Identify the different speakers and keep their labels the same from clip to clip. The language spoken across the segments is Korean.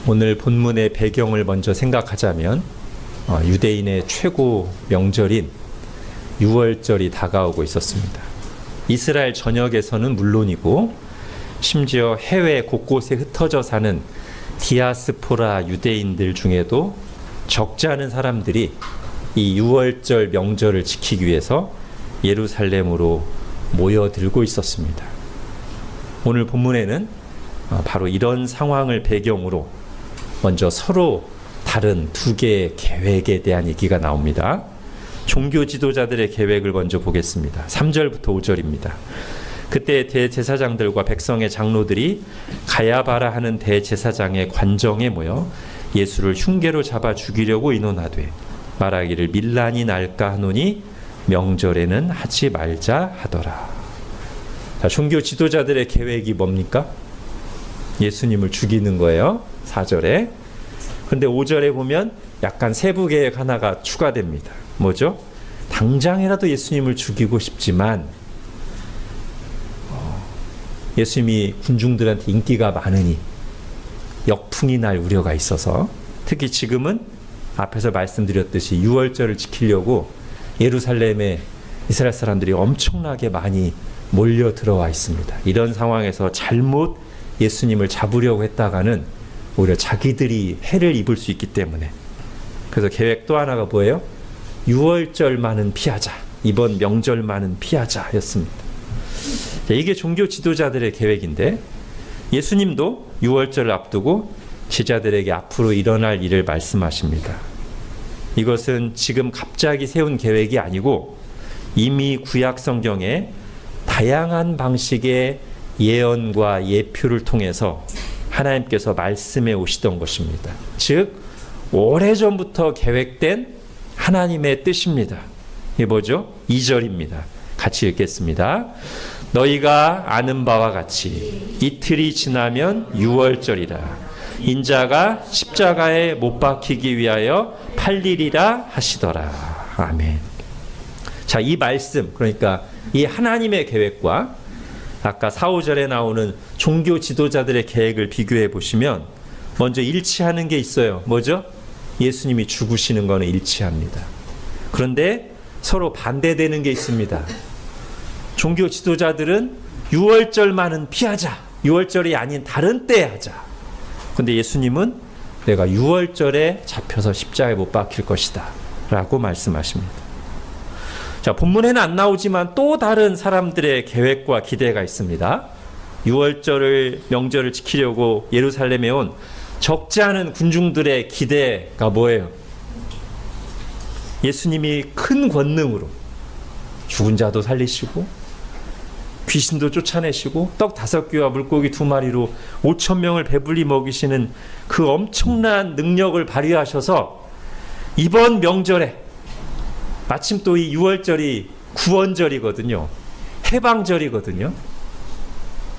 Speaker 1: 오늘 본문의 배경을 먼저 생각하자면 유대인의 최고 명절인 유월절이 다가오고 있었습니다. 이스라엘 전역에서는 물론이고 심지어 해외 곳곳에 흩어져 사는 디아스포라 유대인들 중에도 적지 않은 사람들이 이 유월절 명절을 지키기 위해서 예루살렘으로 모여들고 있었습니다. 오늘 본문에는 바로 이런 상황을 배경으로 먼저 서로 다른 두 개의 계획에 대한 얘기가 나옵니다. 종교 지도자들의 계획을 먼저 보겠습니다. 3절부터 5절입니다. 그때 대제사장들과 백성의 장로들이 가야바라 하는 대제사장의 관정에 모여 예수를 흉계로 잡아 죽이려고 의논하되 말하기를 밀란이 날까 하노니 명절에는 하지 말자 하더라. 자, 종교 지도자들의 계획이 뭡니까? 예수님을 죽이는 거예요. 4절에. 근데 5절에 보면 약간 세부 계획 하나가 추가됩니다. 뭐죠? 당장이라도 예수님을 죽이고 싶지만 예수님이 군중들한테 인기가 많으니 역풍이 날 우려가 있어서 특히 지금은 앞에서 말씀드렸듯이 유월절을 지키려고 예루살렘에 이스라엘 사람들이 엄청나게 많이 몰려 들어와 있습니다. 이런 상황에서 잘못 예수님을 잡으려고 했다가는 오히려 자기들이 해를 입을 수 있기 때문에 그래서 계획 또 하나가 뭐예요? 유월절만은 피하자. 이번 명절만은 피하자 였습니다. 이게 종교 지도자들의 계획인데 예수님도 유월절을 앞두고 제자들에게 앞으로 일어날 일을 말씀하십니다. 이것은 지금 갑자기 세운 계획이 아니고 이미 구약 성경에 다양한 방식의 예언과 예표를 통해서 하나님께서 말씀해 오시던 것입니다. 즉 오래전부터 계획된 하나님의 뜻입니다. 이게 뭐죠? 2절입니다. 같이 읽겠습니다. 너희가 아는 바와 같이 이틀이 지나면 유월절이라 인자가 십자가에 못 박히기 위하여 팔리리라 하시더라. 아멘. 자, 이 말씀, 그러니까 이 하나님의 계획과 아까 4, 5절에 나오는 종교 지도자들의 계획을 비교해 보시면 먼저 일치하는 게 있어요. 뭐죠? 예수님이 죽으시는 거는 일치합니다. 그런데 서로 반대되는 게 있습니다. 종교 지도자들은 유월절만은 피하자. 유월절이 아닌 다른 때에 하자. 근데 예수님은 내가 유월절에 잡혀서 십자가에 못 박힐 것이다 라고 말씀하십니다. 자, 본문에는 안 나오지만 또 다른 사람들의 계획과 기대가 있습니다. 유월절을 명절을 지키려고 예루살렘에 온 적지 않은 군중들의 기대가 뭐예요? 예수님이 큰 권능으로 죽은 자도 살리시고 귀신도 쫓아내시고 떡 5개와 물고기 2마리로 5,000명을 배불리 먹이시는 그 엄청난 능력을 발휘하셔서 이번 명절에 마침 또 이 유월절이 구원절이거든요. 해방절이거든요.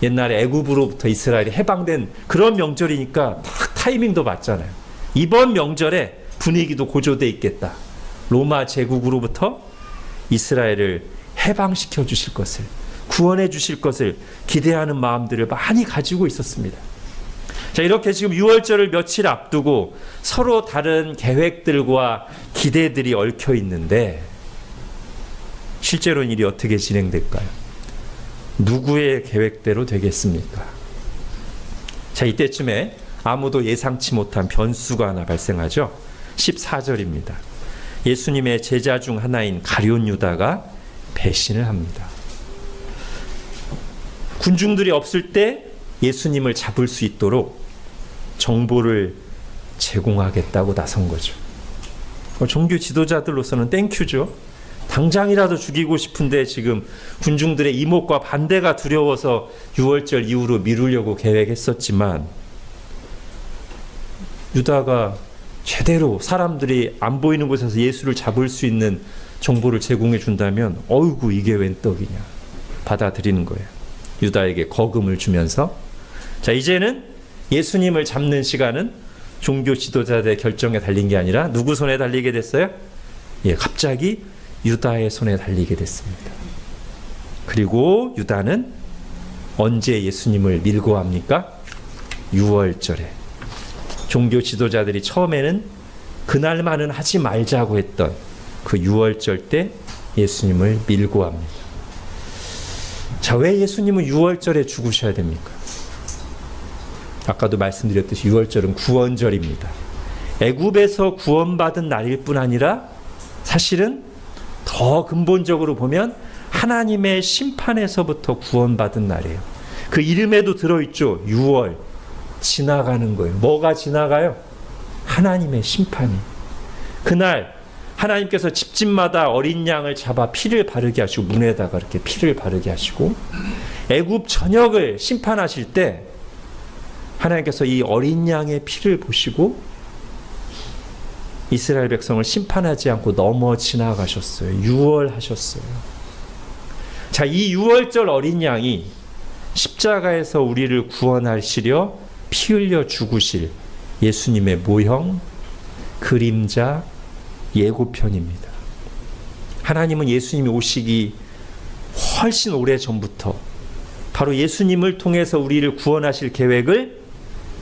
Speaker 1: 옛날에 애굽으로부터 이스라엘이 해방된 그런 명절이니까 딱 타이밍도 맞잖아요. 이번 명절에 분위기도 고조돼 있겠다. 로마 제국으로부터 이스라엘을 해방시켜 주실 것을, 구원해 주실 것을 기대하는 마음들을 많이 가지고 있었습니다. 자, 이렇게 지금 유월절을 며칠 앞두고 서로 다른 계획들과 기대들이 얽혀 있는데 실제로는 일이 어떻게 진행될까요? 누구의 계획대로 되겠습니까? 자, 이때쯤에 아무도 예상치 못한 변수가 하나 발생하죠. 14절입니다. 예수님의 제자 중 하나인 가룟 유다가 배신을 합니다. 군중들이 없을 때 예수님을 잡을 수 있도록 정보를 제공하겠다고 나선 거죠. 종교 지도자들로서는 땡큐죠. 당장이라도 죽이고 싶은데 지금 군중들의 이목과 반대가 두려워서 유월절 이후로 미루려고 계획했었지만 유다가 제대로 사람들이 안 보이는 곳에서 예수를 잡을 수 있는 정보를 제공해 준다면 어이구 이게 웬 떡이냐 받아들이는 거예요. 유다에게 거금을 주면서 자, 이제는 예수님을 잡는 시간은 종교 지도자들의 결정에 달린 게 아니라 누구 손에 달리게 됐어요? 갑자기 유다의 손에 달리게 됐습니다. 그리고 유다는 언제 예수님을 밀고 합니까? 유월절에. 종교 지도자들이 처음에는 그날만은 하지 말자고 했던 그 유월절 때 예수님을 밀고 합니다. 자, 왜 예수님은 유월절에 죽으셔야 됩니까? 아까도 말씀드렸듯이 유월절은 구원절입니다. 애굽에서 구원받은 날일 뿐 아니라 사실은 더 근본적으로 보면 하나님의 심판에서부터 구원받은 날이에요. 그 이름에도 들어있죠. 유월, 지나가는 거예요. 뭐가 지나가요? 하나님의 심판이. 그날 하나님께서 집집마다 어린 양을 잡아 피를 바르게 하시고, 문에다가 이렇게 피를 바르게 하시고, 애굽 전역을 심판하실 때 하나님께서 이 어린 양의 피를 보시고 이스라엘 백성을 심판하지 않고 넘어 지나가셨어요. 유월하셨어요. 자, 이 유월절 어린 양이 십자가에서 우리를 구원하시려 피 흘려 죽으실 예수님의 모형, 그림자, 예고편입니다. 하나님은 예수님이 오시기 훨씬 오래 전부터 바로 예수님을 통해서 우리를 구원하실 계획을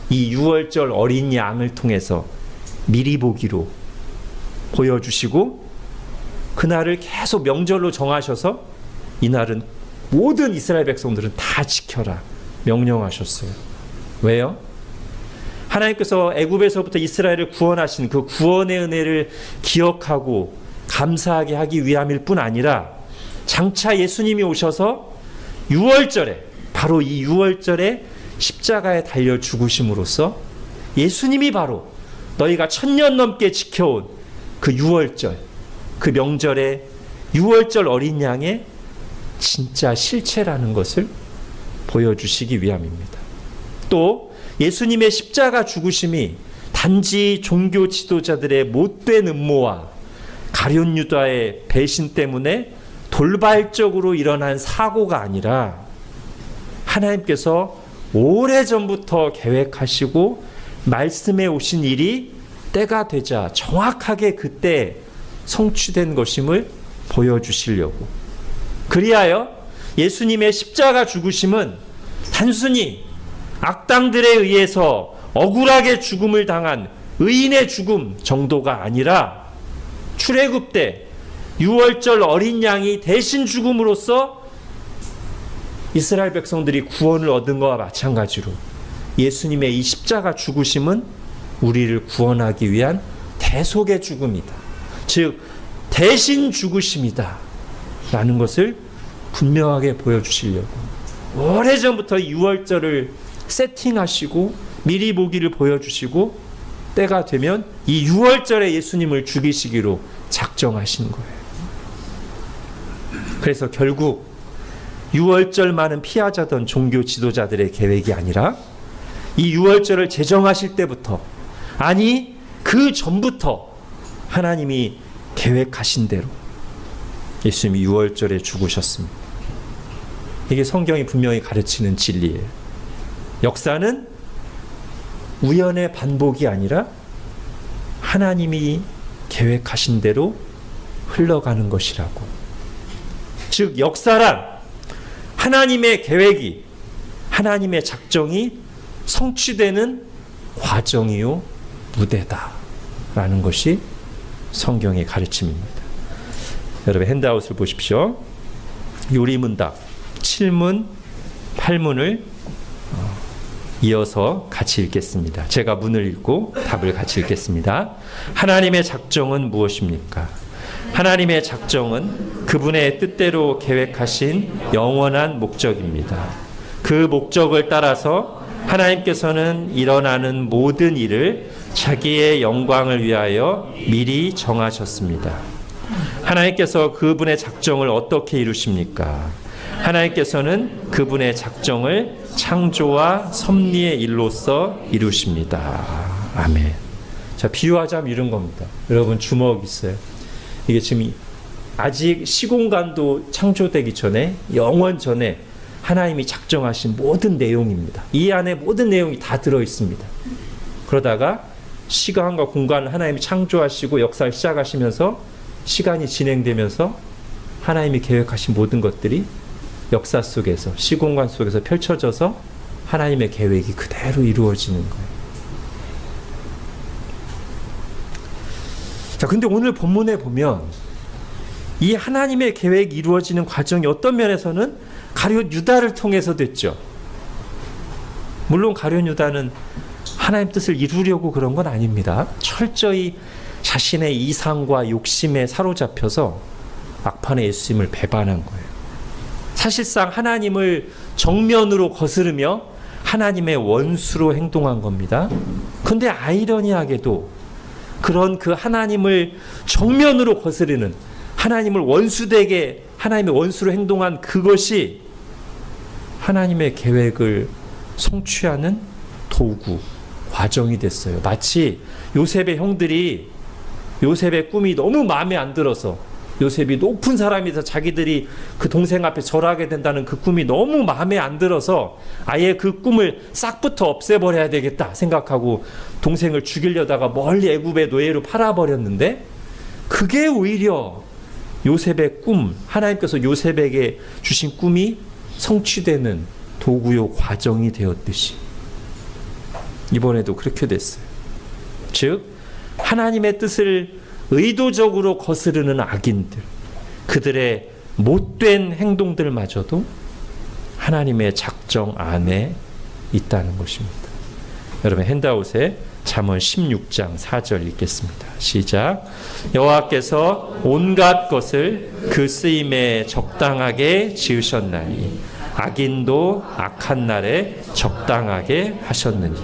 Speaker 1: 이 유월절 어린 양을 통해서 미리 보기로 보여주시고, 그날을 계속 명절로 정하셔서 이날은 모든 이스라엘 백성들은 다 지켜라 명령하셨어요. 왜요? 하나님께서 애굽에서부터 이스라엘을 구원하신 그 구원의 은혜를 기억하고 감사하게 하기 위함일 뿐 아니라, 장차 예수님이 오셔서 유월절에, 바로 이 유월절에 십자가에 달려 죽으심으로써 예수님이 바로 너희가 1000년 넘게 지켜온 그 유월절, 그 명절의 유월절 어린 양의 진짜 실체라는 것을 보여주시기 위함입니다. 또 예수님의 십자가 죽으심이 단지 종교 지도자들의 못된 음모와 가룟 유다의 배신 때문에 돌발적으로 일어난 사고가 아니라 하나님께서 오래전부터 계획하시고 말씀해 오신 일이 때가 되자 정확하게 그때 성취된 것임을 보여주시려고, 그리하여 예수님의 십자가 죽으심은 단순히 악당들에 의해서 억울하게 죽음을 당한 의인의 죽음 정도가 아니라 출애굽 때 유월절 어린 양이 대신 죽음으로써 이스라엘 백성들이 구원을 얻은 것과 마찬가지로 예수님의 이 십자가 죽으심은 우리를 구원하기 위한 대속의 죽음이다. 즉 대신 죽으심이다 라는 것을 분명하게 보여주시려고 오래전부터 유월절을 세팅하시고 미리 보기를 보여주시고, 때가 되면 이 유월절에 예수님을 죽이시기로 작정하신 거예요. 그래서 결국 유월절만은 피하자던 종교 지도자들의 계획이 아니라 이 유월절을 제정하실 때부터, 아니 그 전부터 하나님이 계획하신 대로 예수님이 유월절에 죽으셨습니다. 이게 성경이 분명히 가르치는 진리예요. 역사는 우연의 반복이 아니라 하나님이 계획하신 대로 흘러가는 것이라고. 즉 역사란 하나님의 계획이, 하나님의 작정이 성취되는 과정이요 무대다라는 것이 성경의 가르침입니다. 여러분 핸드아웃을 보십시오. 요리문답 7문 8문을 이어서 같이 읽겠습니다. 제가 문을 읽고 답을 같이 읽겠습니다. 하나님의 작정은 무엇입니까? 하나님의 작정은 그분의 뜻대로 계획하신 영원한 목적입니다. 그 목적을 따라서 하나님께서는 일어나는 모든 일을 자기의 영광을 위하여 미리 정하셨습니다. 하나님께서 그분의 작정을 어떻게 이루십니까? 하나님께서는 그분의 작정을 창조와 섭리의 일로서 이루십니다. 아멘. 자, 비유하자면 이런 겁니다. 여러분 주먹 있어요. 이게 지금 아직 시공간도 창조되기 전에, 영원 전에 하나님이 작정하신 모든 내용입니다. 이 안에 모든 내용이 다 들어있습니다. 그러다가 시간과 공간을 하나님이 창조하시고 역사를 시작하시면서 시간이 진행되면서 하나님이 계획하신 모든 것들이 역사 속에서, 시공간 속에서 펼쳐져서 하나님의 계획이 그대로 이루어지는 거예요. 자, 근데 오늘 본문에 보면 이 하나님의 계획이 이루어지는 과정이 어떤 면에서는 가룟 유다를 통해서 됐죠. 물론 가룟 유다는 하나님 뜻을 이루려고 그런 건 아닙니다. 철저히 자신의 이상과 욕심에 사로잡혀서 막판에 예수님을 배반한 거예요. 사실상 하나님을 정면으로 거스르며 하나님의 원수로 행동한 겁니다. 근데 아이러니하게도 그런 그 하나님을 정면으로 거스르는 하나님을 원수되게 하나님의 원수로 행동한 그것이 하나님의 계획을 성취하는 도구, 과정이 됐어요. 마치 요셉의 형들이 요셉의 꿈이 너무 마음에 안 들어서 요셉이 높은 사람이서 자기들이 그 동생 앞에 절하게 된다는 그 꿈이 너무 마음에 안 들어서 아예 그 꿈을 싹부터 없애버려야 되겠다 생각하고 동생을 죽이려다가 멀리 애굽의 노예로 팔아버렸는데 그게 오히려 요셉의 꿈, 하나님께서 요셉에게 주신 꿈이 성취되는 도구요 과정이 되었듯이 이번에도 그렇게 됐어요. 즉 하나님의 뜻을 의도적으로 거스르는 악인들, 그들의 못된 행동들마저도 하나님의 작정 안에 있다는 것입니다. 여러분 핸드아웃에 잠언 16장 4절 읽겠습니다. 시작. 여호와께서 온갖 것을 그 쓰임에 적당하게 지으셨나니 악인도 악한 날에 적당하게 하셨느니.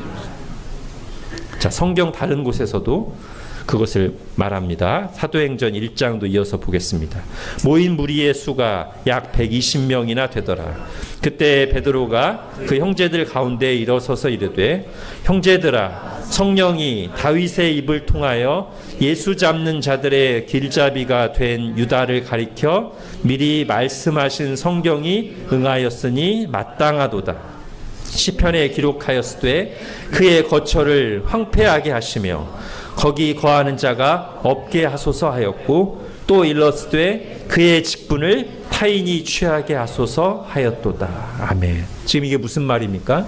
Speaker 1: 자, 성경 다른 곳에서도 그것을 말합니다. 사도행전 1장도 이어서 보겠습니다. 모인 무리의 수가 약 120명이나 되더라. 그때 베드로가 그 형제들 가운데 일어서서 이르되 형제들아 성령이 다윗의 입을 통하여 예수 잡는 자들의 길잡이가 된 유다를 가리켜 미리 말씀하신 성경이 응하였으니 마땅하도다. 시편에 기록하였으되 그의 거처를 황폐하게 하시며 거기 거하는 자가 없게 하소서 하였고 또 일렀으되 그의 직분을 타인이 취하게 하소서 하였도다. 아멘. 지금 이게 무슨 말입니까?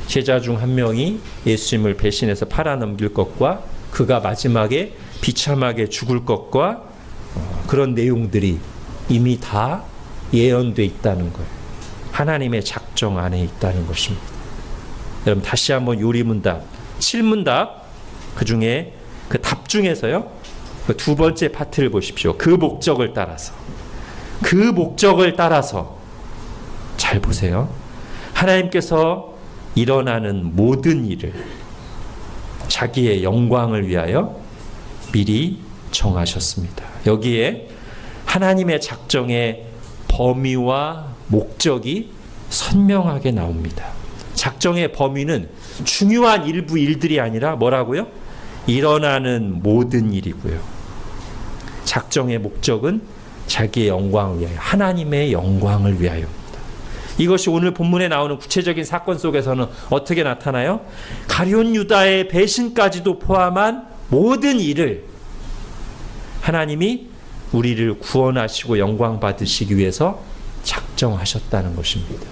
Speaker 1: 제자 중 한 명이 예수님을 배신해서 팔아넘길 것과 그가 마지막에 비참하게 죽을 것과 그런 내용들이 이미 다 예언되어 있다는 거예요. 하나님의 작정 안에 있다는 것입니다. 여러분 다시 한번 요리문답 7문답 그 중에 그 답 중에서요 그 두 번째 파트를 보십시오. 그 목적을 따라서 잘 보세요. 하나님께서 일어나는 모든 일을 자기의 영광을 위하여 미리 정하셨습니다. 여기에 하나님의 작정의 범위와 목적이 선명하게 나옵니다. 작정의 범위는 중요한 일부 일들이 아니라 뭐라고요? 일어나는 모든 일이고요. 작정의 목적은 자기의 영광을 위하여, 하나님의 영광을 위하여입니다. 이것이 오늘 본문에 나오는 구체적인 사건 속에서는 어떻게 나타나요? 가룟 유다의 배신까지도 포함한 모든 일을 하나님이 우리를 구원하시고 영광 받으시기 위해서 작정하셨다는 것입니다.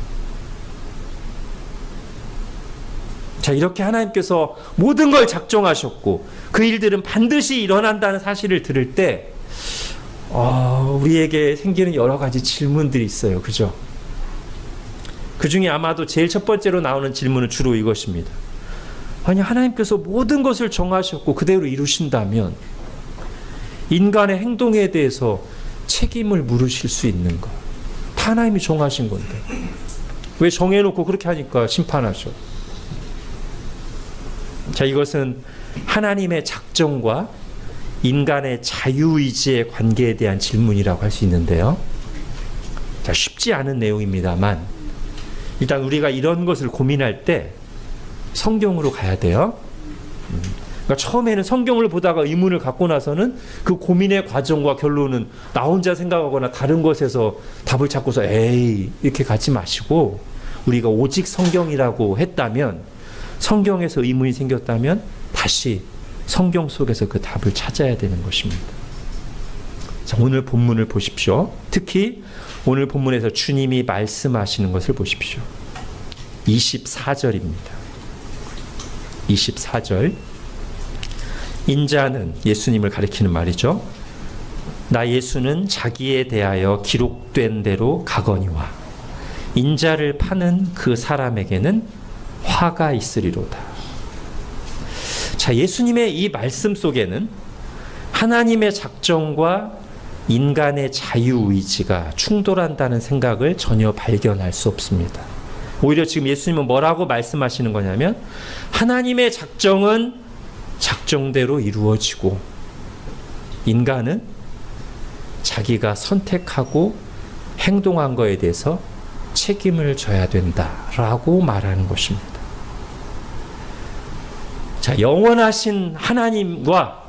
Speaker 1: 자, 이렇게 하나님께서 모든 걸 작정하셨고 그 일들은 반드시 일어난다는 사실을 들을 때 우리에게 생기는 여러 가지 질문들이 있어요. 그죠? 그 중에 아마도 제일 첫 번째로 나오는 질문은 주로 이것입니다. 아니, 하나님께서 모든 것을 정하셨고 그대로 이루신다면 인간의 행동에 대해서 책임을 물으실 수 있는가? 다 하나님이 정하신 건데 왜 정해놓고 그렇게 하니까 심판하셔? 자, 이것은 하나님의 작정과 인간의 자유의지의 관계에 대한 질문이라고 할 수 있는데요. 자, 쉽지 않은 내용입니다만 일단 우리가 이런 것을 고민할 때 성경으로 가야 돼요. 그러니까 처음에는 성경을 보다가 의문을 갖고 나서는 그 고민의 과정과 결론은 나 혼자 생각하거나 다른 것에서 답을 찾고서 에이 이렇게 가지 마시고 우리가 오직 성경이라고 했다면 성경에서 의문이 생겼다면 다시 성경 속에서 그 답을 찾아야 되는 것입니다. 자, 오늘 본문을 보십시오. 특히 오늘 본문에서 주님이 말씀하시는 것을 보십시오. 24절입니다. 24절. 인자는 예수님을 가리키는 말이죠. 나 예수는 자기에 대하여 기록된 대로 가거니와 인자를 파는 그 사람에게는 화가 있으리로다. 자, 예수님의 이 말씀 속에는 하나님의 작정과 인간의 자유의지가 충돌한다는 생각을 전혀 발견할 수 없습니다. 오히려 지금 예수님은 뭐라고 말씀하시는 거냐면 하나님의 작정은 작정대로 이루어지고 인간은 자기가 선택하고 행동한 거에 대해서 책임을 져야 된다라고 말하는 것입니다. 자, 영원하신 하나님과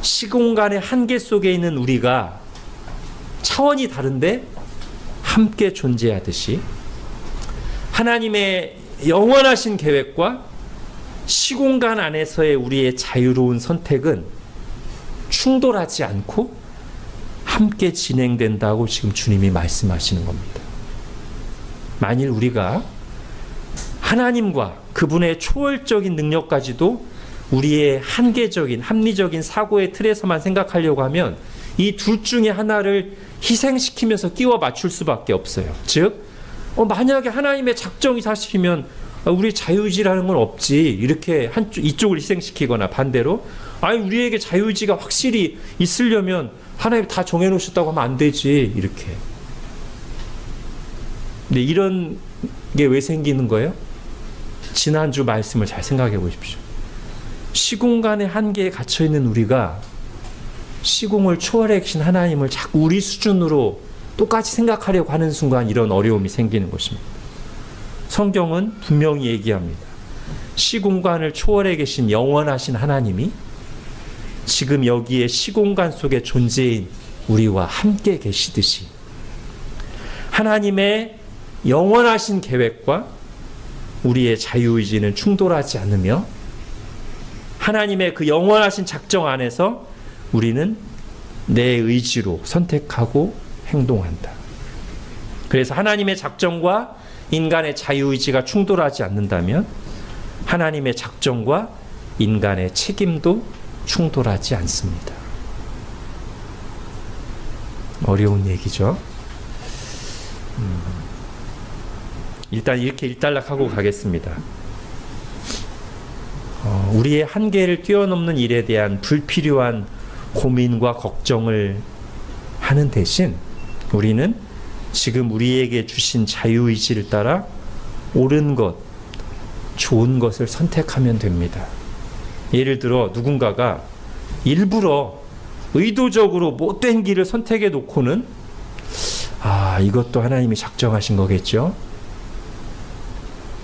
Speaker 1: 시공간의 한계 속에 있는 우리가 차원이 다른데 함께 존재하듯이 하나님의 영원하신 계획과 시공간 안에서의 우리의 자유로운 선택은 충돌하지 않고 함께 진행된다고 지금 주님이 말씀하시는 겁니다. 만일 우리가 하나님과 그분의 초월적인 능력까지도 우리의 한계적인 합리적인 사고의 틀에서만 생각하려고 하면 이 둘 중에 하나를 희생시키면서 끼워 맞출 수밖에 없어요. 즉 만약에 하나님의 작정이 사실이면 우리 자유의지라는 건 없지, 이렇게 이쪽을 희생시키거나 반대로 우리에게 자유의지가 확실히 있으려면 하나님 다 정해놓으셨다고 하면 안 되지, 이렇게. 근데 이런 게 왜 생기는 거예요? 지난주 말씀을 잘 생각해 보십시오. 시공간의 한계에 갇혀있는 우리가 시공을 초월해 계신 하나님을 자꾸 우리 수준으로 똑같이 생각하려고 하는 순간 이런 어려움이 생기는 것입니다. 성경은 분명히 얘기합니다. 시공간을 초월해 계신 영원하신 하나님이 지금 여기에 시공간 속의 존재인 우리와 함께 계시듯이 하나님의 영원하신 계획과 우리의 자유의지는 충돌하지 않으며 하나님의 그 영원하신 작정 안에서 우리는 내 의지로 선택하고 행동한다. 그래서 하나님의 작정과 인간의 자유의지가 충돌하지 않는다면 하나님의 작정과 인간의 책임도 충돌하지 않습니다. 어려운 얘기죠. 일단 이렇게 일단락하고 가겠습니다. 우리의 한계를 뛰어넘는 일에 대한 불필요한 고민과 걱정을 하는 대신 우리는 지금 우리에게 주신 자유의지를 따라 옳은 것, 좋은 것을 선택하면 됩니다. 예를 들어 누군가가 일부러 의도적으로 못된 길을 선택해 놓고는 이것도 하나님이 작정하신 거겠죠?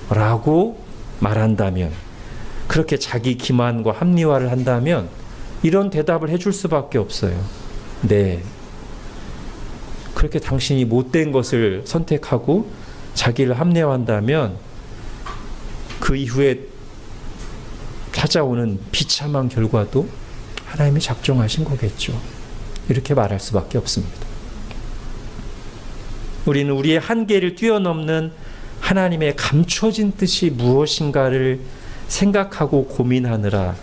Speaker 1: 라고 말한다면, 그렇게 자기 기만과 합리화를 한다면 이런 대답을 해줄 수밖에 없어요. 네, 그렇게 당신이 못된 것을 선택하고 자기를 합리화한다면 그 이후에 찾아오는 비참한 결과도 하나님이 작정하신 거겠죠. 이렇게 말할 수밖에 없습니다. 우리는 우리의 한계를 뛰어넘는 하나님의 감춰진 뜻이 무엇인가를 생각하고 고민하느라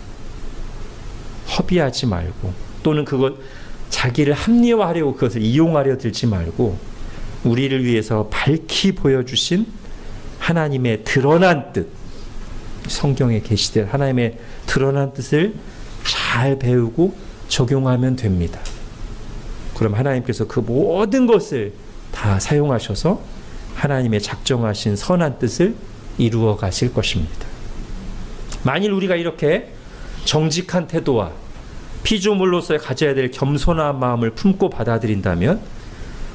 Speaker 1: 허비하지 말고, 또는 그것 자기를 합리화하려고 그것을 이용하려 들지 말고 우리를 위해서 밝히 보여주신 하나님의 드러난 뜻, 성경에 계시된 하나님의 드러난 뜻을 잘 배우고 적용하면 됩니다. 그럼 하나님께서 그 모든 것을 다 사용하셔서 하나님의 작정하신 선한 뜻을 이루어 가실 것입니다. 만일 우리가 이렇게 정직한 태도와 피조물로서 가져야 될 겸손한 마음을 품고 받아들인다면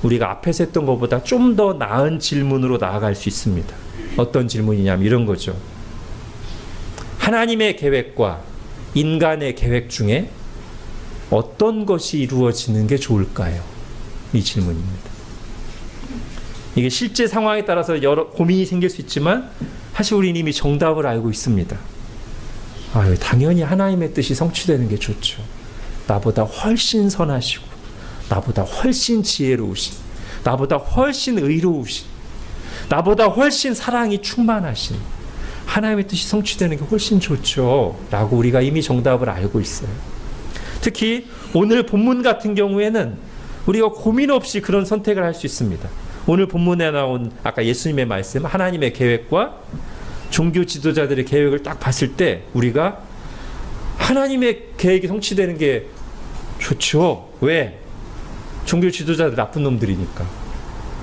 Speaker 1: 우리가 앞에서 했던 것보다 좀 더 나은 질문으로 나아갈 수 있습니다. 어떤 질문이냐면 이런 거죠. 하나님의 계획과 인간의 계획 중에 어떤 것이 이루어지는 게 좋을까요? 이 질문입니다. 이게 실제 상황에 따라서 여러 고민이 생길 수 있지만 사실 우리는 이미 정답을 알고 있습니다. 당연히 하나님의 뜻이 성취되는 게 좋죠. 나보다 훨씬 선하시고 나보다 훨씬 지혜로우신, 나보다 훨씬 의로우신, 나보다 훨씬 사랑이 충만하신 하나님의 뜻이 성취되는 게 훨씬 좋죠. 라고 우리가 이미 정답을 알고 있어요. 특히 오늘 본문 같은 경우에는 우리가 고민 없이 그런 선택을 할 수 있습니다. 오늘 본문에 나온 아까 예수님의 말씀, 하나님의 계획과 종교 지도자들의 계획을 딱 봤을 때 우리가 하나님의 계획이 성취되는 게 좋죠. 왜? 종교 지도자들 나쁜 놈들이니까.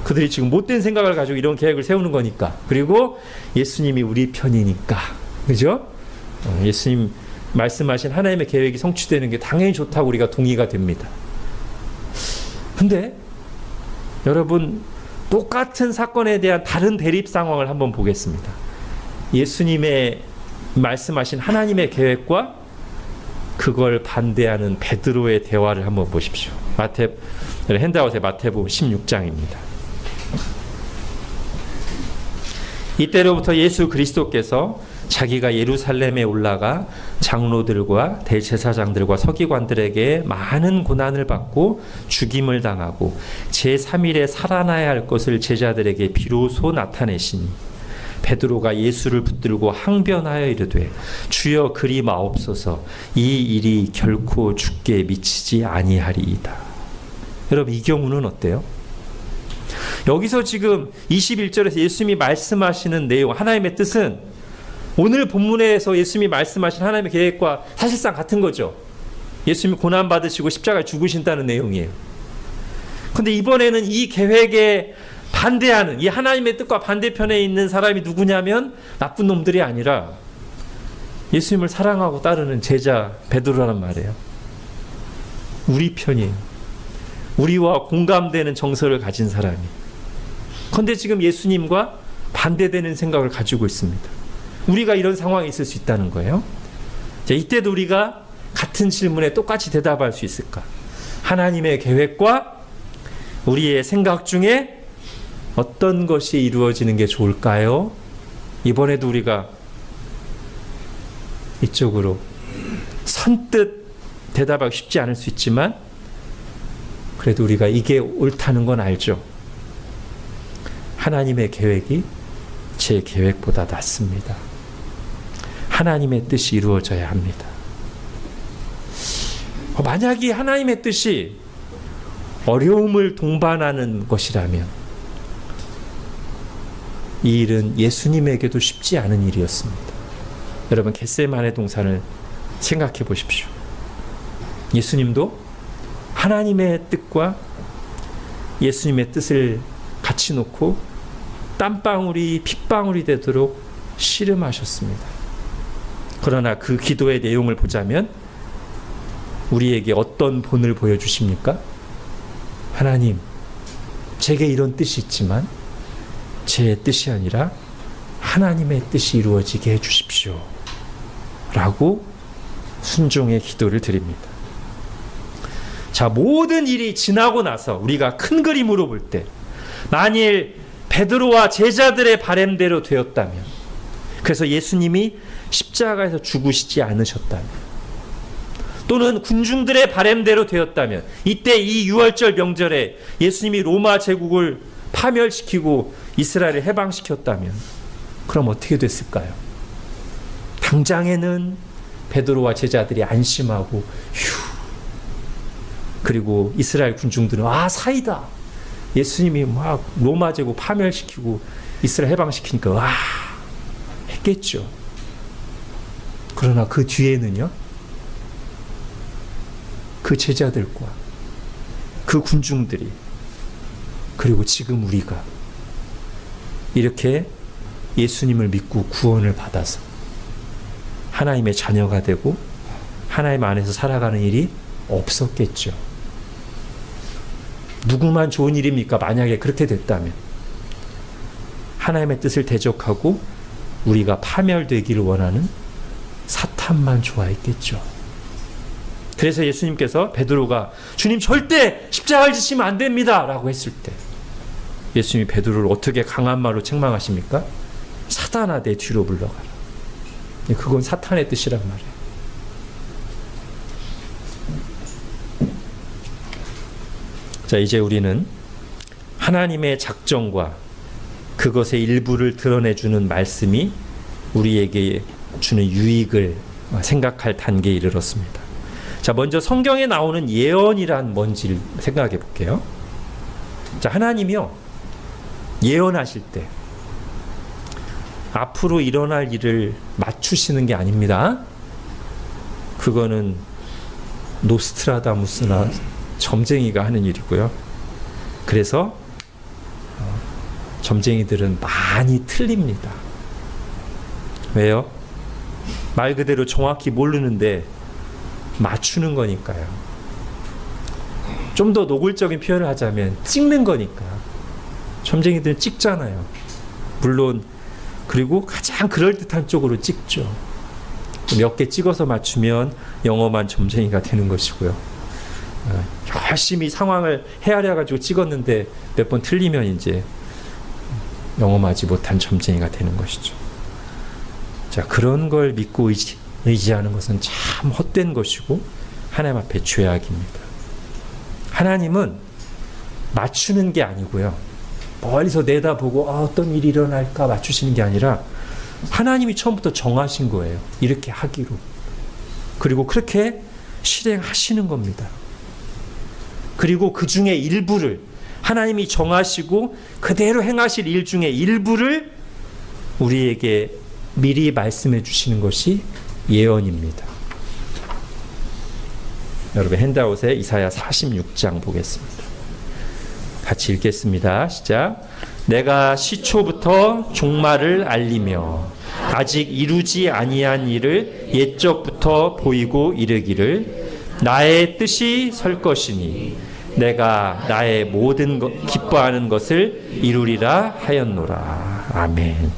Speaker 1: 그들이 지금 못된 생각을 가지고 이런 계획을 세우는 거니까. 그리고 예수님이 우리 편이니까. 그죠? 예수님 말씀하신 하나님의 계획이 성취되는 게 당연히 좋다고 우리가 동의가 됩니다. 근데 여러분, 똑같은 사건에 대한 다른 대립 상황을 한번 보겠습니다. 예수님의 말씀하신 하나님의 계획과 그걸 반대하는 베드로의 대화를 한번 보십시오. 핸드아웃의 마태복음 16장입니다. 이때로부터 예수 그리스도께서 자기가 예루살렘에 올라가 장로들과 대제사장들과 서기관들에게 많은 고난을 받고 죽임을 당하고 제3일에 살아나야 할 것을 제자들에게 비로소 나타내시니 베드로가 예수를 붙들고 항변하여 이르되 주여 그리 마옵소서 이 일이 결코 죽게 미치지 아니하리이다. 여러분, 이 경우는 어때요? 여기서 지금 21절에서 예수님이 말씀하시는 내용, 하나님의 뜻은 오늘 본문에서 예수님이 말씀하신 하나님의 계획과 사실상 같은 거죠. 예수님이 고난받으시고 십자가에 죽으신다는 내용이에요. 근데 이번에는 이 계획에 반대하는, 이 하나님의 뜻과 반대편에 있는 사람이 누구냐면 나쁜 놈들이 아니라 예수님을 사랑하고 따르는 제자 베드로라는 말이에요. 우리 편이에요. 우리와 공감되는 정서를 가진 사람이. 그런데 지금 예수님과 반대되는 생각을 가지고 있습니다. 우리가 이런 상황에 있을 수 있다는 거예요. 자, 이때도 우리가 같은 질문에 똑같이 대답할 수 있을까? 하나님의 계획과 우리의 생각 중에 어떤 것이 이루어지는 게 좋을까요? 이번에도 우리가 이쪽으로 선뜻 대답하기 쉽지 않을 수 있지만 그래도 우리가 이게 옳다는 건 알죠. 하나님의 계획이 제 계획보다 낫습니다. 하나님의 뜻이 이루어져야 합니다. 만약에 하나님의 뜻이 어려움을 동반하는 것이라면 이 일은 예수님에게도 쉽지 않은 일이었습니다. 여러분, 겟세마네 동산을 생각해 보십시오. 예수님도 하나님의 뜻과 예수님의 뜻을 같이 놓고 땀방울이 핏방울이 되도록 씨름하셨습니다. 그러나 그 기도의 내용을 보자면 우리에게 어떤 본을 보여주십니까? 하나님, 제게 이런 뜻이 있지만 제 뜻이 아니라 하나님의 뜻이 이루어지게 해주십시오. 라고 순종의 기도를 드립니다. 자, 모든 일이 지나고 나서 우리가 큰 그림으로 볼 때 만일 베드로와 제자들의 바램대로 되었다면, 그래서 예수님이 십자가에서 죽으시지 않으셨다면, 또는 군중들의 바램대로 되었다면, 이때 이 유월절 명절에 예수님이 로마 제국을 파멸시키고 이스라엘을 해방시켰다면 그럼 어떻게 됐을까요? 당장에는 베드로와 제자들이 안심하고 그리고 이스라엘 군중들은 사이다. 예수님이 막 로마 제국 파멸시키고 이스라엘 해방시키니까 했겠죠. 그러나 그 뒤에는요, 그 제자들과 그 군중들이, 그리고 지금 우리가 이렇게 예수님을 믿고 구원을 받아서 하나님의 자녀가 되고 하나님 안에서 살아가는 일이 없었겠죠. 누구만 좋은 일입니까? 만약에 그렇게 됐다면 하나님의 뜻을 대적하고 우리가 파멸되기를 원하는 사탄만 좋아했겠죠. 그래서 예수님께서 베드로가 주님 절대 십자가를 지시면 안 됩니다 라고 했을 때 예수님이 베드로를 어떻게 강한 말로 책망하십니까? 사탄아, 내 뒤로 물러가라. 그건 사탄의 뜻이란 말이에요. 자, 이제 우리는 하나님의 작정과 그것의 일부를 드러내주는 말씀이 우리에게 주는 유익을 생각할 단계에 이르렀습니다. 자, 먼저 성경에 나오는 예언이란 뭔지를 생각해 볼게요. 자, 하나님이요, 예언하실 때 앞으로 일어날 일을 맞추시는 게 아닙니다. 그거는 노스트라다무스나 점쟁이가 하는 일이고요. 그래서 점쟁이들은 많이 틀립니다. 왜요? 말 그대로 정확히 모르는데 맞추는 거니까요. 좀 더 노골적인 표현을 하자면 찍는 거니까. 점쟁이들은 찍잖아요. 물론 그리고 가장 그럴듯한 쪽으로 찍죠. 몇 개 찍어서 맞추면 영험한 점쟁이가 되는 것이고요. 열심히 상황을 헤아려 가지고 찍었는데 몇 번 틀리면 이제 영험하지 못한 점쟁이가 되는 것이죠. 자, 그런 걸 믿고 의지하는 것은 참 헛된 것이고 하나님 앞에 죄악입니다. 하나님은 맞추는 게 아니고요, 멀리서 내다보고 어떤 일이 일어날까 맞추시는 게 아니라 하나님이 처음부터 정하신 거예요. 이렇게 하기로. 그리고 그렇게 실행하시는 겁니다. 그리고 그 중에 일부를 하나님이 정하시고 그대로 행하실 일 중에 일부를 우리에게 미리 말씀해 주시는 것이 예언입니다. 여러분 핸드아웃에 이사야 46장 보겠습니다. 같이 읽겠습니다. 시작. 내가 시초부터 종말을 알리며 아직 이루지 아니한 일을 옛적부터 보이고 이르기를 나의 뜻이 설 것이니 내가 나의 모든 기뻐하는 것을 이루리라 하였노라. 아멘.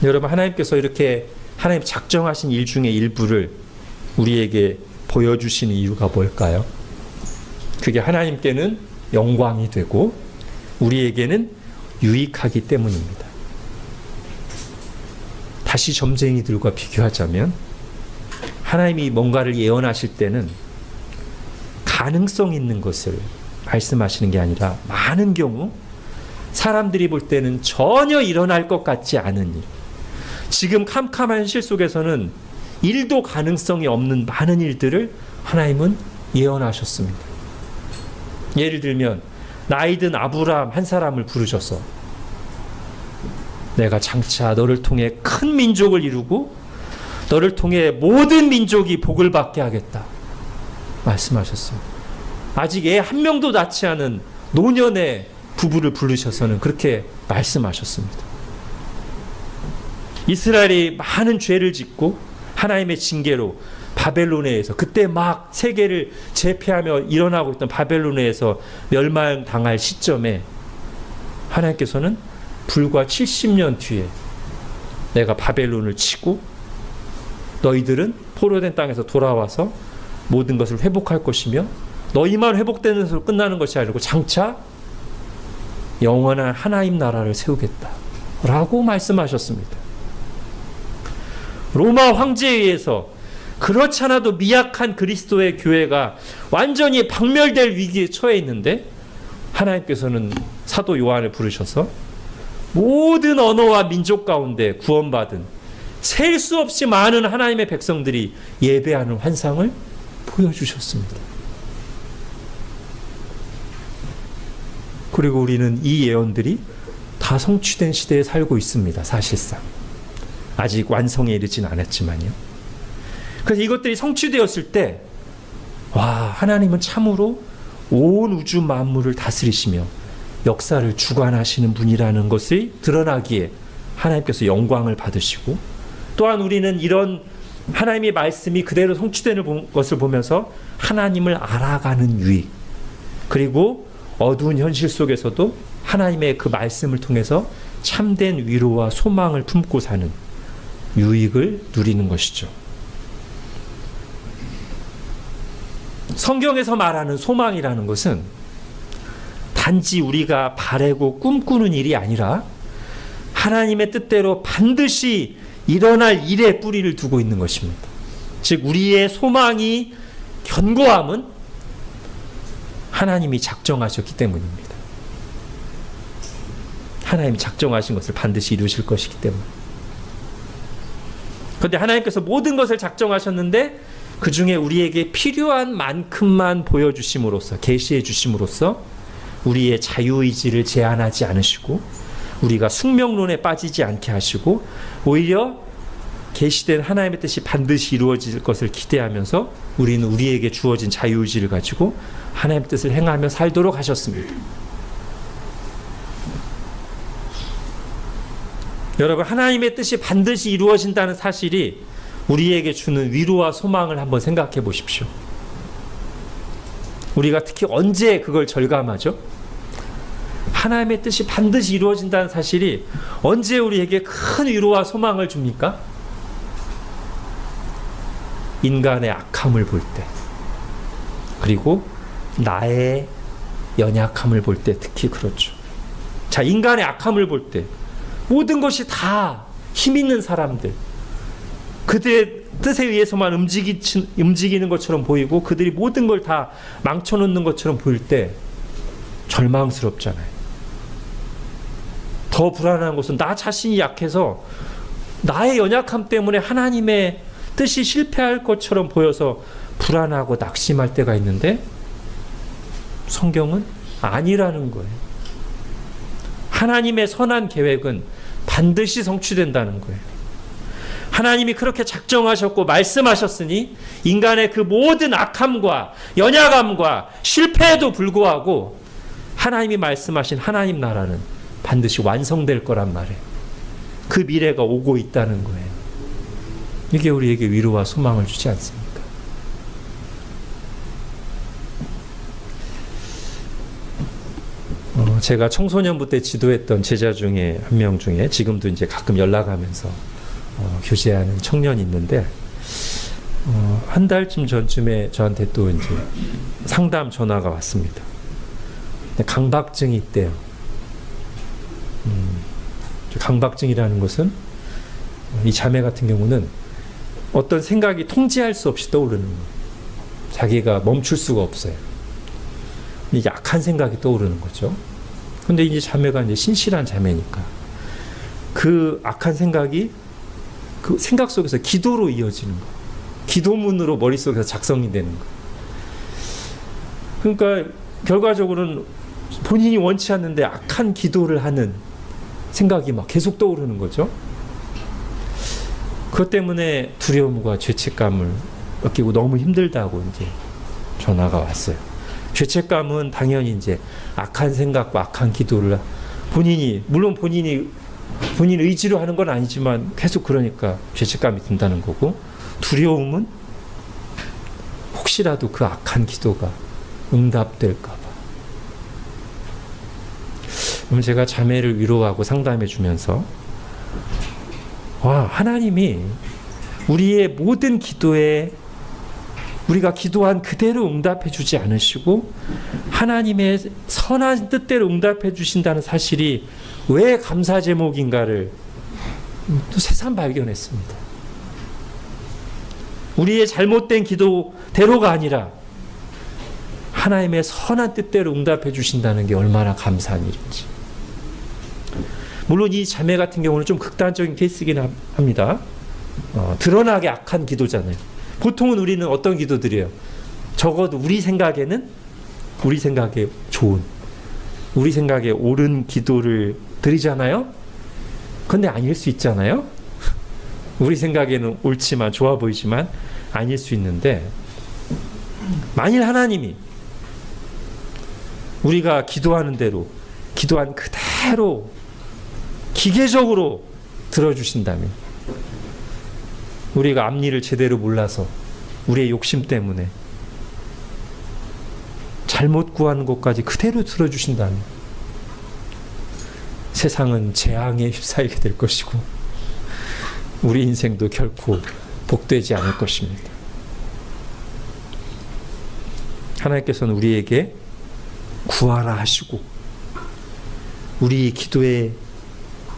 Speaker 1: 여러분, 하나님께서 이렇게 하나님 작정하신 일 중에 일부를 우리에게 보여주시는 이유가 뭘까요? 그게 하나님께는 영광이 되고 우리에게는 유익하기 때문입니다. 다시 점쟁이들과 비교하자면 하나님이 뭔가를 예언하실 때는 가능성 있는 것을 말씀하시는 게 아니라 많은 경우 사람들이 볼 때는 전혀 일어날 것 같지 않은 일, 지금 캄캄한 현실 속에서는 일도 가능성이 없는 많은 일들을 하나님은 예언하셨습니다. 예를 들면 나이든 아브라함 한 사람을 부르셔서 내가 장차 너를 통해 큰 민족을 이루고 너를 통해 모든 민족이 복을 받게 하겠다 말씀하셨습니다. 아직 애 한 명도 낳지 않은 노년의 부부를 부르셔서는 그렇게 말씀하셨습니다. 이스라엘이 많은 죄를 짓고 하나님의 징계로 바벨론에서, 그때 막 세계를 제패하며 일어나고 있던 바벨론에서 멸망당할 시점에 하나님께서는 불과 70년 뒤에 내가 바벨론을 치고 너희들은 포로된 땅에서 돌아와서 모든 것을 회복할 것이며 너희만 회복되는 것으로 끝나는 것이 아니고 장차 영원한 하나님 나라를 세우겠다 라고 말씀하셨습니다. 로마 황제에 의해서 그렇지 않아도 미약한 그리스도의 교회가 완전히 박멸될 위기에 처해 있는데 하나님께서는 사도 요한을 부르셔서 모든 언어와 민족 가운데 구원받은 셀 수 없이 많은 하나님의 백성들이 예배하는 환상을 보여주셨습니다. 그리고 우리는 이 예언들이 다 성취된 시대에 살고 있습니다. 사실상 아직 완성에 이르진 않았지만요. 그래서 이것들이 성취되었을 때 와, 하나님은 참으로 온 우주 만물을 다스리시며 역사를 주관하시는 분이라는 것이 드러나기에 하나님께서 영광을 받으시고, 또한 우리는 이런 하나님의 말씀이 그대로 성취되는 것을 보면서 하나님을 알아가는 유익, 그리고 어두운 현실 속에서도 하나님의 그 말씀을 통해서 참된 위로와 소망을 품고 사는 유익을 누리는 것이죠. 성경에서 말하는 소망이라는 것은 단지 우리가 바라고 꿈꾸는 일이 아니라 하나님의 뜻대로 반드시 일어날 일에 뿌리를 두고 있는 것입니다. 즉 우리의 소망이 견고함은 하나님이 작정하셨기 때문입니다. 하나님이 작정하신 것을 반드시 이루실 것이기 때문에. 그런데 하나님께서 모든 것을 작정하셨는데 그 중에 우리에게 필요한 만큼만 보여주심으로써, 계시해 주심으로써 우리의 자유의지를 제한하지 않으시고 우리가 숙명론에 빠지지 않게 하시고 오히려 계시된 하나님의 뜻이 반드시 이루어질 것을 기대하면서 우리는 우리에게 주어진 자유의지를 가지고 하나님의 뜻을 행하며 살도록 하셨습니다. 여러분, 하나님의 뜻이 반드시 이루어진다는 사실이 우리에게 주는 위로와 소망을 한번 생각해 보십시오. 우리가 특히 언제 그걸 절감하죠? 하나님의 뜻이 반드시 이루어진다는 사실이 언제 우리에게 큰 위로와 소망을 줍니까? 인간의 악함을 볼 때, 그리고 나의 연약함을 볼 때 특히 그렇죠. 자, 인간의 악함을 볼 때 모든 것이 다 힘 있는 사람들, 그들의 뜻에 의해서만 움직이는 것처럼 보이고 그들이 모든 걸 다 망쳐놓는 것처럼 보일 때 절망스럽잖아요. 더 불안한 것은 나 자신이 약해서 나의 연약함 때문에 하나님의 뜻이 실패할 것처럼 보여서 불안하고 낙심할 때가 있는데 성경은 아니라는 거예요. 하나님의 선한 계획은 반드시 성취된다는 거예요. 하나님이 그렇게 작정하셨고 말씀하셨으니 인간의 그 모든 악함과 연약함과 실패에도 불구하고 하나님이 말씀하신 하나님 나라는 반드시 완성될 거란 말이에요. 그 미래가 오고 있다는 거예요. 이게 우리에게 위로와 소망을 주지 않습니까? 제가 청소년부 때 지도했던 제자 중에 한 명 중에 지금도 이제 가끔 연락하면서 교제하는 청년이 있는데 한 달쯤 전쯤에 저한테 또 이제 상담 전화가 왔습니다. 강박증이 있대요. 강박증이라는 것은 이 자매 같은 경우는 어떤 생각이 통제할 수 없이 떠오르는 거예요. 자기가 멈출 수가 없어요. 약한 생각이 떠오르는 거죠. 근데 이제 자매가 이제 신실한 자매니까 그 악한 생각이 그 생각 속에서 기도로 이어지는 거예요. 기도문으로 머릿속에서 작성이 되는 거예요. 그러니까 결과적으로는 본인이 원치 않는데 악한 기도를 하는 생각이 막 계속 떠오르는 거죠. 그것 때문에 두려움과 죄책감을 느끼고 너무 힘들다고 이제 전화가 왔어요. 죄책감은 당연히 이제 악한 생각과 악한 기도를 물론 본인이 본인 의지로 하는 건 아니지만 계속 그러니까 죄책감이 든다는 거고, 두려움은 혹시라도 그 악한 기도가 응답될까 봐. 그럼 제가 자매를 위로하고 상담해 주면서 하나님이 우리의 모든 기도에 우리가 기도한 그대로 응답해 주지 않으시고 하나님의 선한 뜻대로 응답해 주신다는 사실이 왜 감사 제목인가를 또 새삼 발견했습니다. 우리의 잘못된 기도대로가 아니라 하나님의 선한 뜻대로 응답해 주신다는 게 얼마나 감사한 일인지. 물론 이 자매 같은 경우는 좀 극단적인 케이스이긴 합니다. 드러나게 악한 기도잖아요. 보통은 우리는 어떤 기도드려요? 적어도 우리 생각에 좋은, 우리 생각에 옳은 기도를 드리잖아요. 근데 아닐 수 있잖아요. 우리 생각에는 옳지만 좋아 보이지만 아닐 수 있는데, 만일 하나님이 우리가 기도하는 대로 기도한 그대로 기계적으로 들어주신다면, 우리가 앞니를 제대로 몰라서 우리의 욕심 때문에 잘못 구하는 것까지 그대로 들어주신다면 세상은 재앙에 휩싸이게 될 것이고 우리 인생도 결코 복되지 않을 것입니다. 하나님께서는 우리에게 구하라 하시고 우리 기도에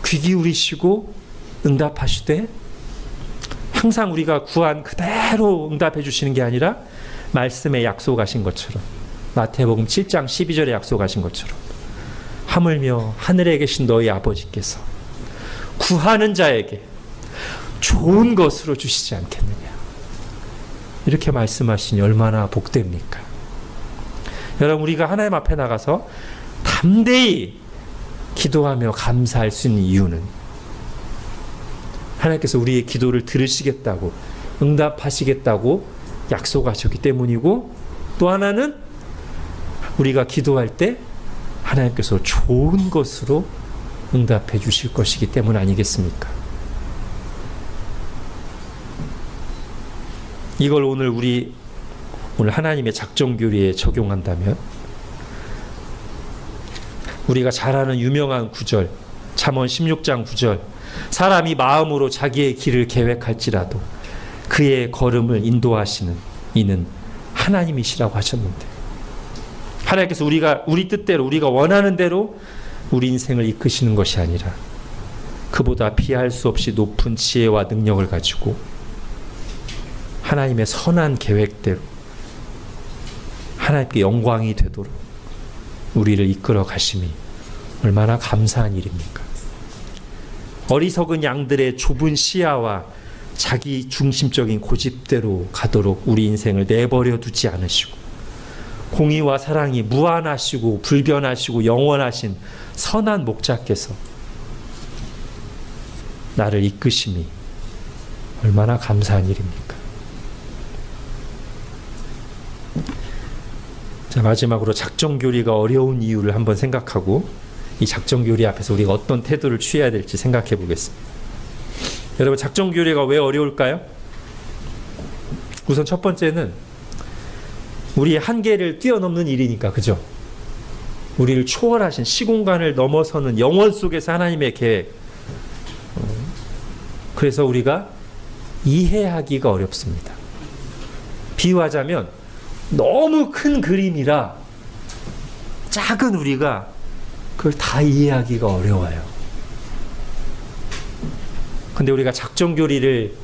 Speaker 1: 귀 기울이시고 응답하시되, 항상 우리가 구한 그대로 응답해 주시는 게 아니라 말씀에 약속하신 것처럼, 마태복음 7장 12절에 약속하신 것처럼 하물며 하늘에 계신 너희 아버지께서 구하는 자에게 좋은 것으로 주시지 않겠느냐. 이렇게 말씀하시니 얼마나 복됩니까? 여러분, 우리가 하나님 앞에 나가서 담대히 기도하며 감사할 수 있는 이유는 하나님께서 우리의 기도를 들으시겠다고, 응답하시겠다고 약속하셨기 때문이고, 또 하나는 우리가 기도할 때 하나님께서 좋은 것으로 응답해 주실 것이기 때문 아니겠습니까? 이걸 오늘 하나님의 작정교리에 적용한다면, 우리가 잘 아는 유명한 구절, 잠언 16장 9절, 사람이 마음으로 자기의 길을 계획할지라도 그의 걸음을 인도하시는 이는 하나님이시라고 하셨는데, 하나님께서 우리 뜻대로, 우리가 원하는 대로 우리 인생을 이끄시는 것이 아니라 그보다 비할 수 없이 높은 지혜와 능력을 가지고 하나님의 선한 계획대로 하나님께 영광이 되도록 우리를 이끌어 가심이 얼마나 감사한 일입니까? 어리석은 양들의 좁은 시야와 자기 중심적인 고집대로 가도록 우리 인생을 내버려 두지 않으시고, 공의와 사랑이 무한하시고 불변하시고 영원하신 선한 목자께서 나를 이끄심이 얼마나 감사한 일입니까? 자, 마지막으로 작정교리가 어려운 이유를 한번 생각하고 이 작정교리 앞에서 우리가 어떤 태도를 취해야 될지 생각해 보겠습니다. 여러분, 작정교리가 왜 어려울까요? 우선 첫 번째는 우리의 한계를 뛰어넘는 일이니까, 그죠? 우리를 초월하신 시공간을 넘어서는 영원 속에서 하나님의 계획. 그래서 우리가 이해하기가 어렵습니다. 비유하자면 너무 큰 그림이라 작은 우리가 그걸 다 이해하기가 어려워요. 근데 우리가 작정교리를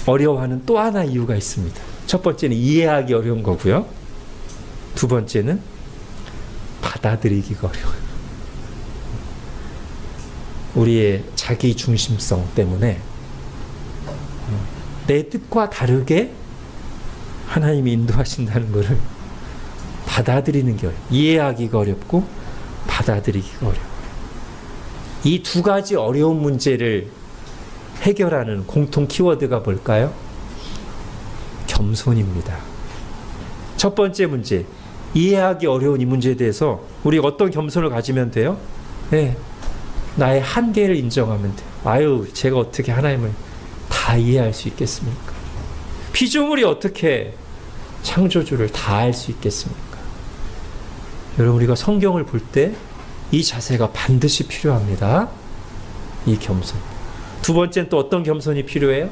Speaker 1: 어려워하는 또 하나 이유가 있습니다. 첫 번째는 이해하기 어려운 거고요. 두 번째는 받아들이기가 어려워요. 우리의 자기 중심성 때문에 내 뜻과 다르게 하나님이 인도하신다는 것을 받아들이는 게 어려워요. 이해하기가 어렵고 받아들이기가 어려워요. 이 두 가지 어려운 문제를 해결하는 공통 키워드가 뭘까요? 겸손입니다. 첫 번째 문제, 이해하기 어려운 이 문제에 대해서 우리가 어떤 겸손을 가지면 돼요? 네, 나의 한계를 인정하면 돼요. 아유, 제가 어떻게 하나님을 다 이해할 수 있겠습니까? 피조물이 어떻게 창조주를 다 알 수 있겠습니까? 여러분, 우리가 성경을 볼 때 이 자세가 반드시 필요합니다. 이 겸손. 두 번째는 또 어떤 겸손이 필요해요?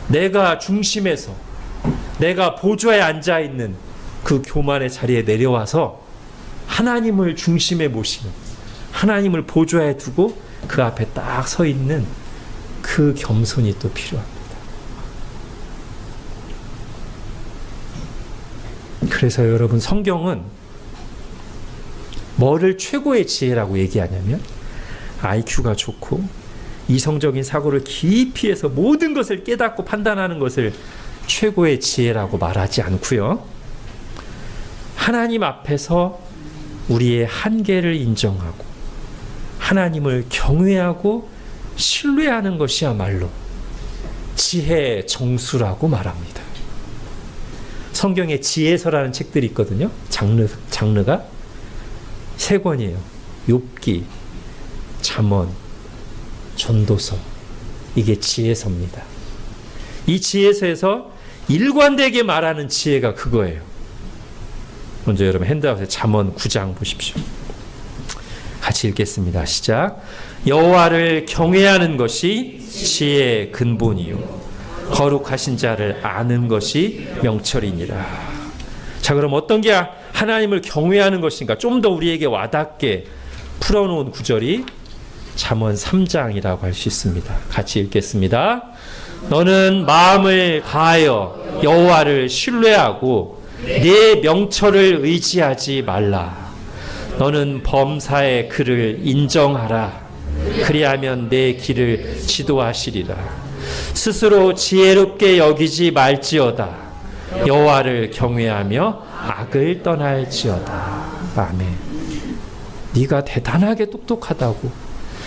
Speaker 1: 내가 중심에서, 내가 보좌에 앉아있는 그 교만의 자리에 내려와서 하나님을 중심에 모시는, 하나님을 보좌에 두고 그 앞에 딱 서 있는 그 겸손이 또 필요합니다. 그래서 여러분, 성경은 뭐를 최고의 지혜라고 얘기하냐면 IQ가 좋고 이성적인 사고를 깊이 해서 모든 것을 깨닫고 판단하는 것을 최고의 지혜라고 말하지 않고요. 하나님 앞에서 우리의 한계를 인정하고 하나님을 경외하고 신뢰하는 것이야말로 지혜의 정수라고 말합니다. 성경에 지혜서라는 책들이 있거든요. 장르가 세 권이에요. 욥기, 잠언, 전도서. 이게 지혜서입니다. 이 지혜서에서 일관되게 말하는 지혜가 그거예요. 먼저 여러분 핸드아웃에 잠언 9장 보십시오. 같이 읽겠습니다. 시작. 여호와를 경외하는 것이 지혜의 근본이요 거룩하신 자를 아는 것이 명철이니라. 자, 그럼 어떤 게 하나님을 경외하는 것인가? 좀 더 우리에게 와닿게 풀어놓은 구절이 잠언 3장이라고 할 수 있습니다. 같이 읽겠습니다. 너는 마음을 다하여 여호와를 신뢰하고 내 명철을 의지하지 말라. 너는 범사의 그를 인정하라. 그리하면 내 길을 지도하시리라. 스스로 지혜롭게 여기지 말지어다. 여호와를 경외하며 악을 떠날지어다. 아멘. 네가 대단하게 똑똑하다고,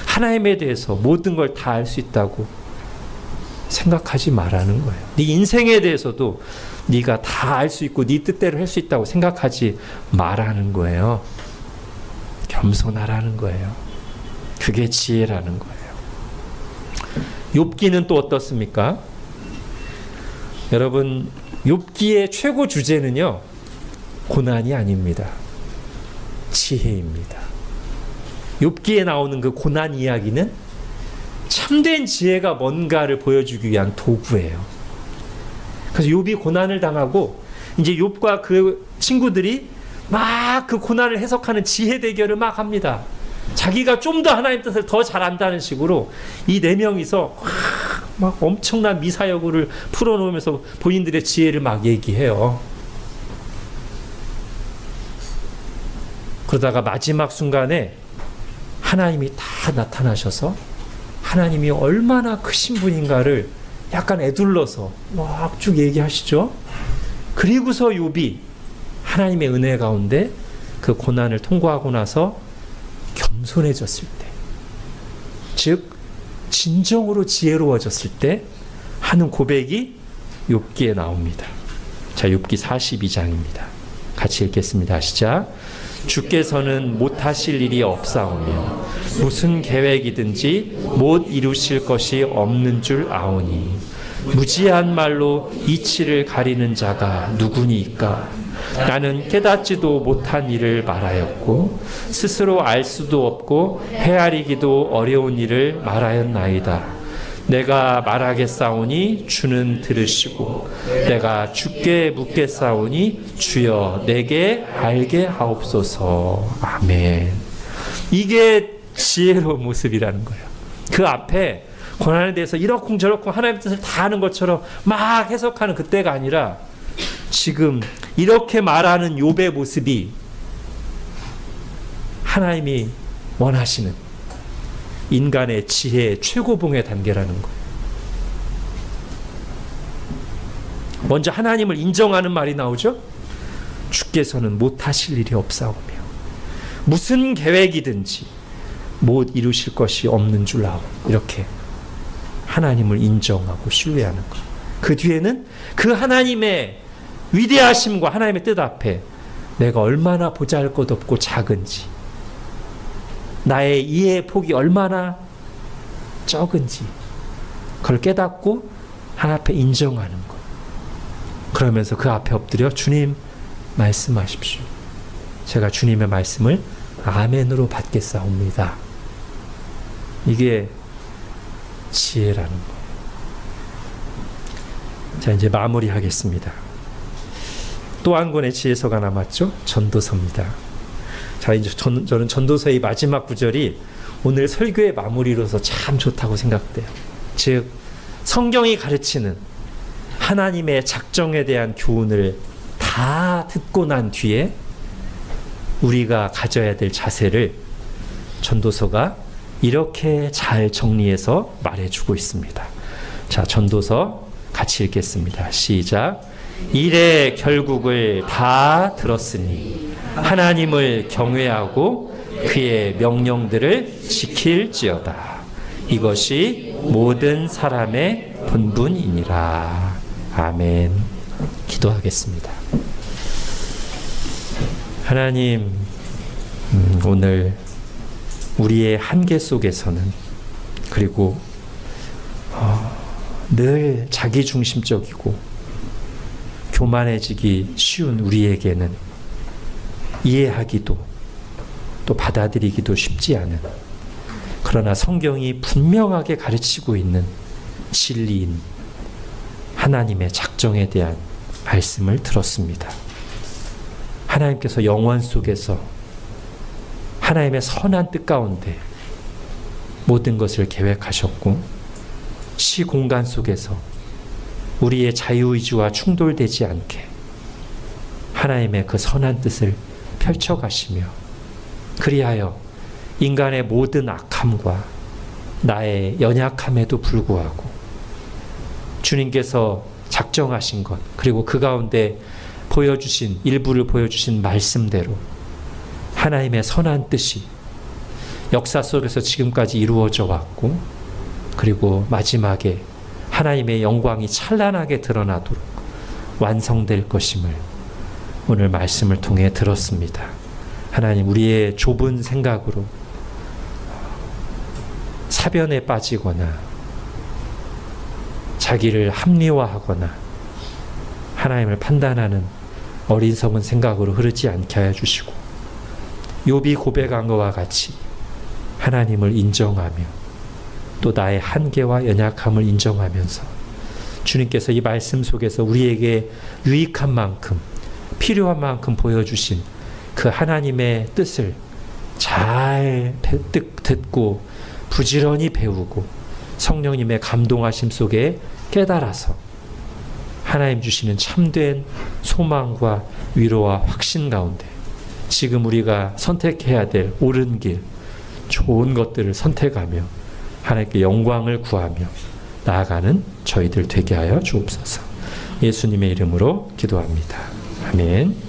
Speaker 1: 하나님에 대해서 모든 걸 다 알 수 있다고 생각하지 말라는 거예요. 네 인생에 대해서도 네가 다 알 수 있고 네 뜻대로 할 수 있다고 생각하지 말라는 거예요. 겸손하라는 거예요. 그게 지혜라는 거예요. 욥기는 또 어떻습니까? 여러분, 욥기의 최고 주제는요, 고난이 아닙니다. 지혜입니다. 욥기에 나오는 그 고난 이야기는 참된 지혜가 뭔가를 보여주기 위한 도구예요. 그래서 욥이 고난을 당하고 이제 욥과 그 친구들이 막 그 고난을 해석하는 지혜 대결을 막 합니다. 자기가 좀 더 하나님 뜻을 더 잘 안다는 식으로 이 네 명이서 막 엄청난 미사여구를 풀어놓으면서 본인들의 지혜를 막 얘기해요. 그러다가 마지막 순간에 하나님이 다 나타나셔서 하나님이 얼마나 크신 분인가를 약간 애둘러서 막 쭉 얘기하시죠. 그리고서 욥이 하나님의 은혜 가운데 그 고난을 통과하고 나서 겸손해졌을 때, 즉 진정으로 지혜로워졌을 때 하는 고백이 욥기에 나옵니다. 자, 욥기 42장입니다. 같이 읽겠습니다. 시작. 주께서는 못하실 일이 없사오며 무슨 계획이든지 못 이루실 것이 없는 줄 아오니 무지한 말로 이치를 가리는 자가 누구니까? 나는 깨닫지도 못한 일을 말하였고 스스로 알 수도 없고 헤아리기도 어려운 일을 말하였나이다. 내가 말하겠사오니 주는 들으시고 내가 주께 묻겠사오니 주여 내게 알게 하옵소서. 아멘. 이게 지혜로운 모습이라는 거예요. 그 앞에 고난에 대해서 이러쿵저러쿵 하나님의 뜻을 다 아는 것처럼 막 해석하는 그때가 아니라 지금 이렇게 말하는 욥의 모습이 하나님이 원하시는 인간의 지혜의 최고봉의 단계라는 거예요. 먼저 하나님을 인정하는 말이 나오죠. 주께서는 못하실 일이 없사오며 무슨 계획이든지 못 이루실 것이 없는 줄 아오. 이렇게 하나님을 인정하고 신뢰하는 것. 그 뒤에는 그 하나님의 위대하심과 하나님의 뜻 앞에 내가 얼마나 보잘것없고 작은지, 나의 이해의 폭이 얼마나 적은지 그걸 깨닫고 하나님 앞에 인정하는 것. 그러면서 그 앞에 엎드려 주님 말씀하십시오. 제가 주님의 말씀을 아멘으로 받겠사옵니다. 이게 지혜라는 거예요. 자, 이제 마무리하겠습니다. 또 한 권의 지혜서가 남았죠. 전도서입니다. 자, 이제 저는 전도서의 마지막 구절이 오늘 설교의 마무리로서 참 좋다고 생각돼요. 즉, 성경이 가르치는 하나님의 작정에 대한 교훈을 다 듣고 난 뒤에 우리가 가져야 될 자세를 전도서가 이렇게 잘 정리해서 말해주고 있습니다. 자, 전도서 같이 읽겠습니다. 시작. 일의 결국을 다 들었으니 하나님을 경외하고 그의 명령들을 지킬지어다. 이것이 모든 사람의 본분이니라. 아멘. 기도하겠습니다. 하나님, 오늘 우리의 한계 속에서는, 그리고 늘 자기중심적이고 교만해지기 쉬운 우리에게는 이해하기도 또 받아들이기도 쉽지 않은, 그러나 성경이 분명하게 가르치고 있는 진리인 하나님의 작정에 대한 말씀을 들었습니다. 하나님께서 영원 속에서 하나님의 선한 뜻 가운데 모든 것을 계획하셨고, 시공간 속에서 우리의 자유의지와 충돌되지 않게 하나님의 그 선한 뜻을 펼쳐가시며 그리하여 인간의 모든 악함과 나의 연약함에도 불구하고 주님께서 작정하신 것, 그리고 그 가운데 보여주신, 일부를 보여주신 말씀대로 하나님의 선한 뜻이 역사 속에서 지금까지 이루어져 왔고, 그리고 마지막에 하나님의 영광이 찬란하게 드러나도록 완성될 것임을 오늘 말씀을 통해 들었습니다. 하나님, 우리의 좁은 생각으로 사변에 빠지거나 자기를 합리화하거나 하나님을 판단하는 어리석은 생각으로 흐르지 않게 하여 주시고, 욥이 고백한 것과 같이 하나님을 인정하며 또 나의 한계와 연약함을 인정하면서 주님께서 이 말씀 속에서 우리에게 유익한 만큼, 필요한 만큼 보여주신 그 하나님의 뜻을 잘 듣고 부지런히 배우고 성령님의 감동하심 속에 깨달아서 하나님 주시는 참된 소망과 위로와 확신 가운데 지금 우리가 선택해야 될 옳은 길, 좋은 것들을 선택하며 하나님께 영광을 구하며 나아가는 저희들 되게 하여 주옵소서. 예수님의 이름으로 기도합니다. 아멘.